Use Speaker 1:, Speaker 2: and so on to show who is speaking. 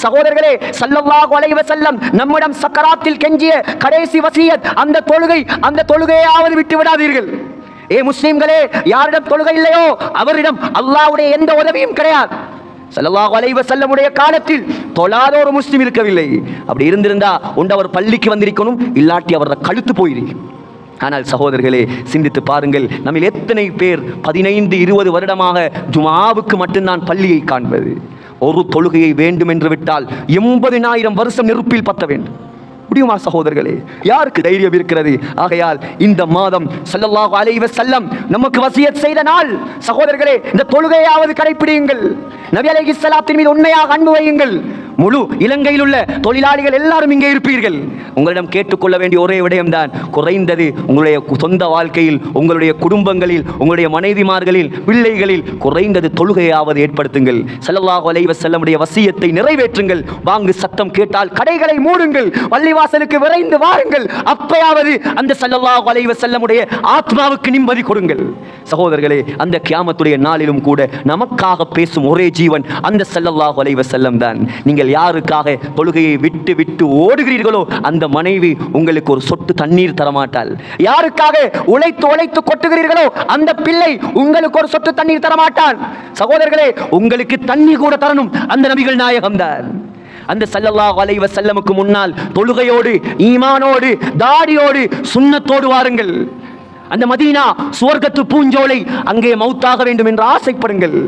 Speaker 1: சகோதரர்களே, ஸல்லல்லாஹு அலைஹி வஸல்லம் நம்மிடம் சக்கராத்தில் கெஞ்சிய கடைசி வசியத் அந்த தொழுகை. அந்த தொழுகையாவது விட்டு விடாதீர்கள். ஏ முஸ்லிம்களே, யாரிடம் தொழுகை இல்லையோ அவரிடம் அல்லாஹ்வுடைய எந்த உதவியும் கிடையாது. ஸல்லல்லாஹு அலைஹி வஸல்லமுடைய காலத்தில் தொழாத ஒரு முஸ்லிம் இருக்கவில்லை. அப்படி இருந்திருந்தா ஒன்று அவர் பள்ளிக்கு வந்திருக்கணும், இல்லாட்டி அவரது கழுத்து போயிருக்கும். ஆனால் சகோதரர்களே, சிந்தித்து பாருங்கள், நம்மில் எத்தனை பேர் 15-20 வருடமாக ஜுமாவுக்கு மட்டும்தான் பள்ளியை காண்பது. ஒரு தொழுகையை வேண்டும் என்று விட்டால் 80,000 வருஷம் நெருப்பில் பத்த வேண்டும். முடியுமா சகோதரர்களே? யாருக்கு தைரியம் இருக்கிறது? ஆகையால் இந்த மாதம் ஸல்லல்லாஹு அலைஹி வஸல்லம் நமக்கு வசியத் செய்த நாள். சகோதரர்களே, இந்த தொழுகையாவது கடைபிடியுங்கள். நபி அலைஹிஸ்ஸலாத்தின் மீது உண்மையாக அன்பு வையுங்கள். முழு இலங்கையில் உள்ள தொழிலாளிகள் எல்லாரும் இங்கே இருப்பீர்கள். உங்களிடம் கேட்டுக்கொள்ள வேண்டிய ஒரே விடயம்தான், குறைந்தது உங்களுடைய சொந்த வாழ்க்கையில், உங்களுடைய குடும்பங்களில், உங்களுடைய மனைவிமார்களில், பிள்ளைகளில் குறைந்தது தொழுகையாவது ஏற்படுத்துங்கள். ஸல்லல்லாஹு அலைஹி வஸல்லமுடைய வசியத்தை நிறைவேற்றுங்கள். வாங்கு சத்தம் கேட்டால் கடைகளை மூடுங்கள், பள்ளிவாசலுக்கு விரைந்து வாருங்கள். அப்பயாவது அந்த ஸல்லல்லாஹு அலைஹி வஸல்லமுடைய ஆத்மாவுக்கு நிம்மதி கொடுங்கள். சகோதரர்களே, அந்த கியாமத்துடைய நாளிலும் கூட நமக்காக பேசும் ஒரே ஜீவன் அந்த ஸல்லல்லாஹு அலைஹி வஸல்லம் தான். நீங்கள் யாருக்காக தொழுகையை விட்டு விட்டு ஓடுகிறீர்களோ அந்த மனைவி உங்களுக்கு ஒரு சொட்டு தண்ணீர் தரமாட்டாள். யாருக்காக உழைத்து உழைத்து கொட்டுகிறீர்களோ அந்த பிள்ளை உங்களுக்கு ஒரு சொட்டு தண்ணீர் தரமாட்டான். சகோதரர்களே, உங்களுக்கு தண்ணீர் கூட தரணும் அந்த நபிகள் நாயகம் தான். அந்த ஸல்லல்லாஹு அலைஹி வஸல்லமுக்கு முன்னால் தொழுகையோடு, ஈமானோடு, தாடியோடு, சுன்னத்தோடு வாருங்கள். அந்த மதீனா சுவர்க்கத்து பூஞ்சோலை, அங்கே மௌத்தாக வேண்டும் என்று ஆசைப்படுங்கள்.